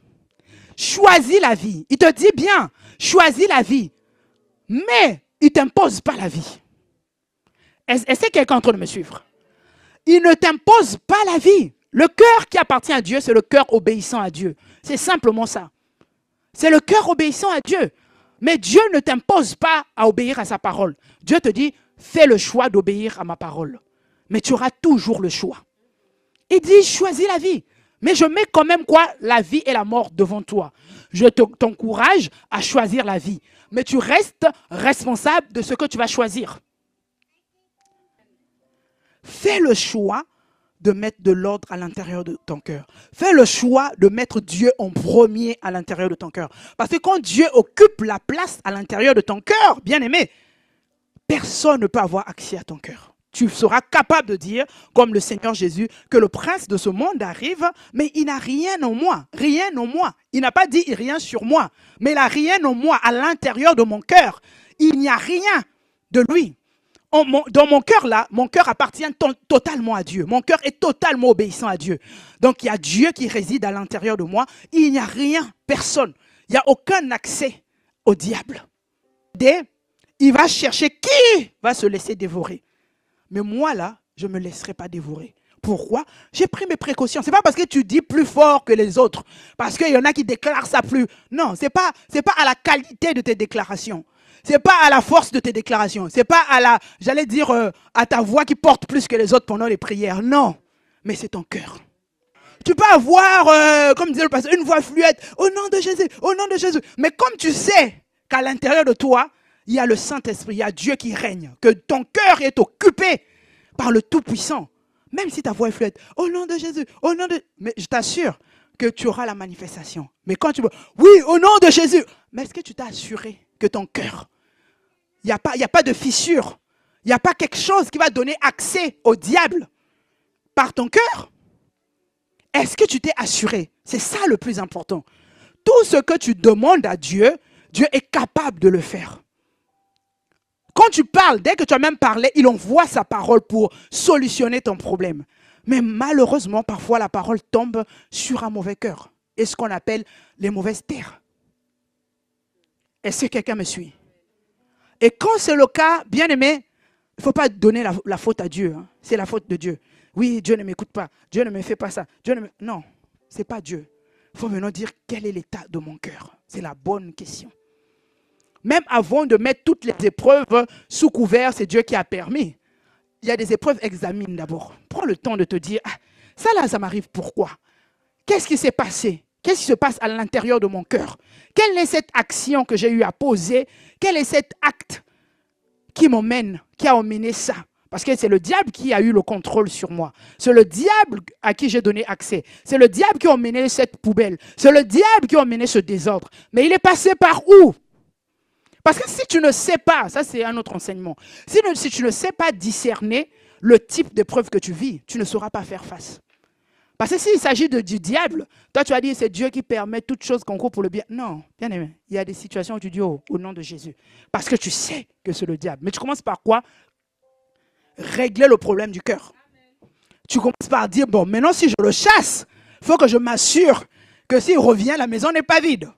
Choisis la vie. Il te dit bien, choisis la vie, mais il ne t'impose pas la vie. Est-ce que quelqu'un est en train de me suivre? Il ne t'impose pas la vie. Le cœur qui appartient à Dieu, c'est le cœur obéissant à Dieu. C'est simplement ça. C'est le cœur obéissant à Dieu. Mais Dieu ne t'impose pas à obéir à sa parole. Dieu te dit, fais le choix d'obéir à ma parole. Mais tu auras toujours le choix. Il dit, choisis la vie. Mais je mets quand même quoi? La vie et la mort devant toi. Je t'encourage à choisir la vie. Mais tu restes responsable de ce que tu vas choisir. Fais le choix de mettre de l'ordre à l'intérieur de ton cœur. Fais le choix de mettre Dieu en premier à l'intérieur de ton cœur. Parce que quand Dieu occupe la place à l'intérieur de ton cœur, bien aimé, personne ne peut avoir accès à ton cœur. Tu seras capable de dire, comme le Seigneur Jésus, que le prince de ce monde arrive, mais il n'a rien en moi. Rien en moi. Il n'a pas dit rien sur moi, mais il n'a rien en moi à l'intérieur de mon cœur. Il n'y a rien de lui. Dans mon cœur là, mon cœur appartient totalement à Dieu. Mon cœur est totalement obéissant à Dieu. Donc il y a Dieu qui réside à l'intérieur de moi. Il n'y a rien, personne. Il n'y a aucun accès au diable. Il va chercher qui va se laisser dévorer. Mais moi là, je ne me laisserai pas dévorer. Pourquoi? J'ai pris mes précautions. Ce n'est pas parce que tu dis plus fort que les autres. Parce qu'il y en a qui déclarent ça plus. Non, ce n'est pas à la qualité de tes déclarations. Ce n'est pas à la force de tes déclarations. Ce n'est pas à ta voix qui porte plus que les autres pendant les prières. Non, mais c'est ton cœur. Tu peux avoir, comme disait le pasteur, une voix fluette. Au nom de Jésus, au nom de Jésus. Mais comme tu sais qu'à l'intérieur de toi, il il y a le Saint-Esprit, il y a Dieu qui règne, que ton cœur est occupé par le Tout-Puissant. Même si ta voix est fluette, au nom de Jésus, au nom de... Mais je t'assure que tu auras la manifestation. Mais quand tu veux, oui, au nom de Jésus. Mais est-ce que tu t'as assuré que ton cœur, il n'y a pas de fissure, il n'y a pas quelque chose qui va donner accès au diable par ton cœur? Est-ce que tu t'es assuré? C'est ça le plus important. Tout ce que tu demandes à Dieu, Dieu est capable de le faire. Quand tu parles, dès que tu as même parlé, il envoie sa parole pour solutionner ton problème. Mais malheureusement, parfois la parole tombe sur un mauvais cœur. Et ce qu'on appelle les mauvaises terres. Est-ce que quelqu'un me suit? Et quand c'est le cas, bien aimé, il ne faut pas donner la faute à Dieu. Hein. C'est la faute de Dieu. Oui, Dieu ne m'écoute pas. Dieu ne me fait pas ça. Non, ce n'est pas Dieu. Il faut maintenant dire quel est l'état de mon cœur. C'est la bonne question. Même avant de mettre toutes les épreuves sous couvert, c'est Dieu qui a permis. Il y a des épreuves, examine d'abord. Prends le temps de te dire, ah, ça là, ça m'arrive pourquoi? Qu'est-ce qui s'est passé? Qu'est-ce qui se passe à l'intérieur de mon cœur? Quelle est cette action que j'ai eu à poser? Quel est cet acte qui m'emmène, qui a emmené ça? Parce que c'est le diable qui a eu le contrôle sur moi. C'est le diable à qui j'ai donné accès. C'est le diable qui a emmené cette poubelle. C'est le diable qui a emmené ce désordre. Mais il est passé par où? Parce que si tu ne sais pas, ça c'est un autre enseignement, si tu ne sais pas discerner le type d'épreuve que tu vis, tu ne sauras pas faire face. Parce que s'il s'agit du diable, toi tu vas dire c'est Dieu qui permet toutes choses concourent pour le bien. Non, bien aimé, il y a des situations où tu dis au nom de Jésus. Parce que tu sais que c'est le diable. Mais tu commences par quoi? Régler le problème du cœur. Tu commences par dire, bon, maintenant si je le chasse, il faut que je m'assure que s'il revient, la maison n'est pas vide.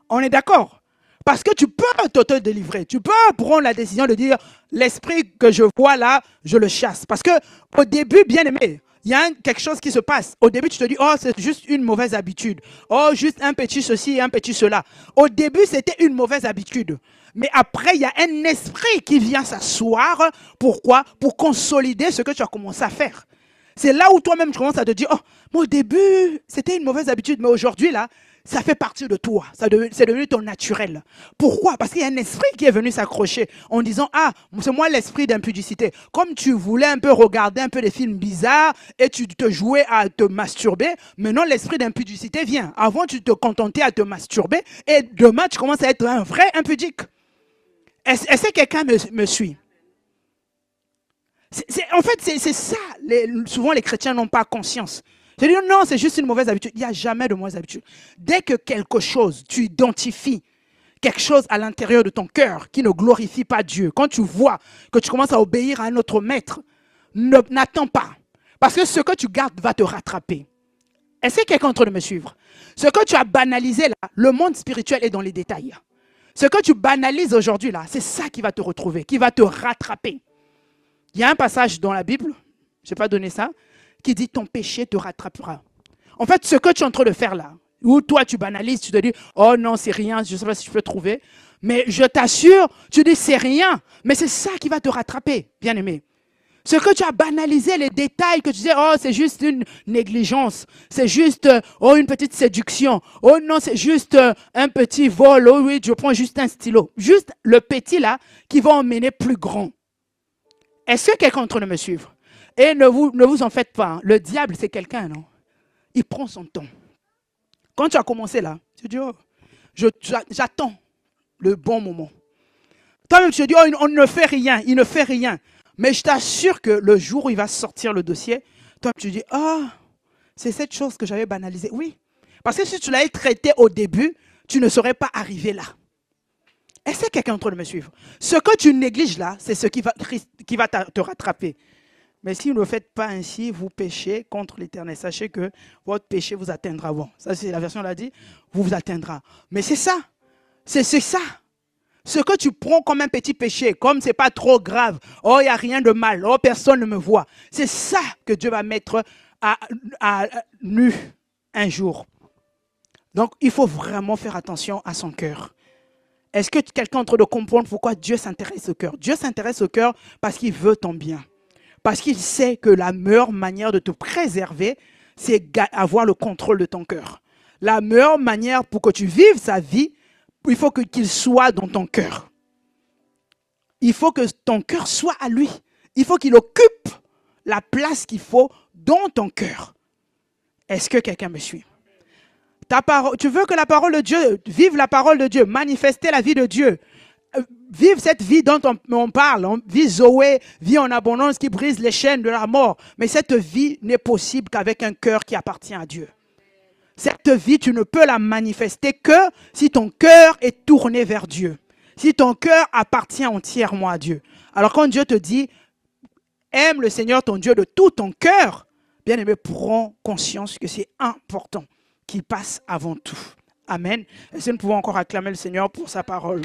On est d'accord? Parce que tu peux te délivrer. Tu peux prendre la décision de dire, l'esprit que je vois là, je le chasse. Parce qu'au début, bien aimé, il y a quelque chose qui se passe. Au début, tu te dis, oh, c'est juste une mauvaise habitude. Oh, juste un petit ceci et un petit cela. Au début, c'était une mauvaise habitude. Mais après, il y a un esprit qui vient s'asseoir. Pourquoi? Pour consolider ce que tu as commencé à faire. C'est là où toi-même, tu commences à te dire, oh, mais au début, c'était une mauvaise habitude. Mais aujourd'hui, là, ça fait partie de toi. C'est devenu ton naturel. Pourquoi? Parce qu'il y a un esprit qui est venu s'accrocher en disant, ah, c'est moi l'esprit d'impudicité. Comme tu voulais un peu regarder un peu des films bizarres et tu te jouais à te masturber, maintenant l'esprit d'impudicité vient. Avant, tu te contentais à te masturber et demain, tu commences à être un vrai impudique. Est-ce que quelqu'un me suit? En fait, c'est ça. Souvent, les chrétiens n'ont pas conscience. Je dis non, c'est juste une mauvaise habitude. Il n'y a jamais de mauvaise habitude. Dès que quelque chose, tu identifies quelque chose à l'intérieur de ton cœur qui ne glorifie pas Dieu, quand tu vois que tu commences à obéir à un autre maître, n'attends pas. Parce que ce que tu gardes va te rattraper. Est-ce que quelqu'un est en train de me suivre? Ce que tu as banalisé là, le monde spirituel est dans les détails. Ce que tu banalises aujourd'hui là, c'est ça qui va te retrouver, qui va te rattraper. Il y a un passage dans la Bible, je n'ai pas donné ça, qui dit ton péché te rattrapera. En fait, ce que tu es en train de faire là, où toi tu banalises, tu te dis, oh non, c'est rien, je ne sais pas si je peux trouver. Mais je t'assure, tu dis c'est rien, mais c'est ça qui va te rattraper, bien aimé. Ce que tu as banalisé, les détails que tu disais, oh c'est juste une négligence, c'est juste oh une petite séduction, oh non c'est juste un petit vol, oh oui je prends juste un stylo. Juste le petit là qui va emmener plus grand. Est-ce que quelqu'un est en train de me suivre? Et ne vous en faites pas. Hein. Le diable, c'est quelqu'un, non? Il prend son temps. Quand tu as commencé là, tu dis, oh, j'attends le bon moment. Toi-même, tu te dis, oh, on ne fait rien, il ne fait rien. Mais je t'assure que le jour où il va sortir le dossier, toi, tu te dis, ah, oh, c'est cette chose que j'avais banalisée. Oui. Parce que si tu l'avais traité au début, tu ne serais pas arrivé là. Est-ce que quelqu'un est en train de me suivre? Ce que tu négliges là, c'est ce qui va te rattraper. Mais si vous ne faites pas ainsi, vous péchez contre l'Éternel. Sachez que votre péché vous atteindra. Bon, ça c'est la version l'a dit, vous atteindra. Mais c'est ça. C'est ça. Ce que tu prends comme un petit péché, comme c'est pas trop grave. Oh, il n'y a rien de mal. Oh, personne ne me voit. C'est ça que Dieu va mettre à nu un jour. Donc, il faut vraiment faire attention à son cœur. Est-ce que quelqu'un est en train de comprendre pourquoi Dieu s'intéresse au cœur? Dieu s'intéresse au cœur parce qu'il veut ton bien. Parce qu'il sait que la meilleure manière de te préserver, c'est avoir le contrôle de ton cœur. La meilleure manière pour que tu vives sa vie, il faut qu'il soit dans ton cœur. il faut que ton cœur soit à lui. Il faut qu'il occupe la place qu'il faut dans ton cœur. Est-ce que quelqu'un me suit? Tu veux que la parole de Dieu, vive la parole de Dieu, manifester la vie de Dieu, vive cette vie dont on parle, vie Zoé, vie en abondance qui brise les chaînes de la mort. Mais cette vie n'est possible qu'avec un cœur qui appartient à Dieu. Cette vie, tu ne peux la manifester que si ton cœur est tourné vers Dieu. Si ton cœur appartient entièrement à Dieu. Alors quand Dieu te dit, aime le Seigneur ton Dieu de tout ton cœur, bien aimé, prends conscience que c'est important qu'il passe avant tout. Amen. Est-ce que nous pouvons encore acclamer le Seigneur pour sa parole?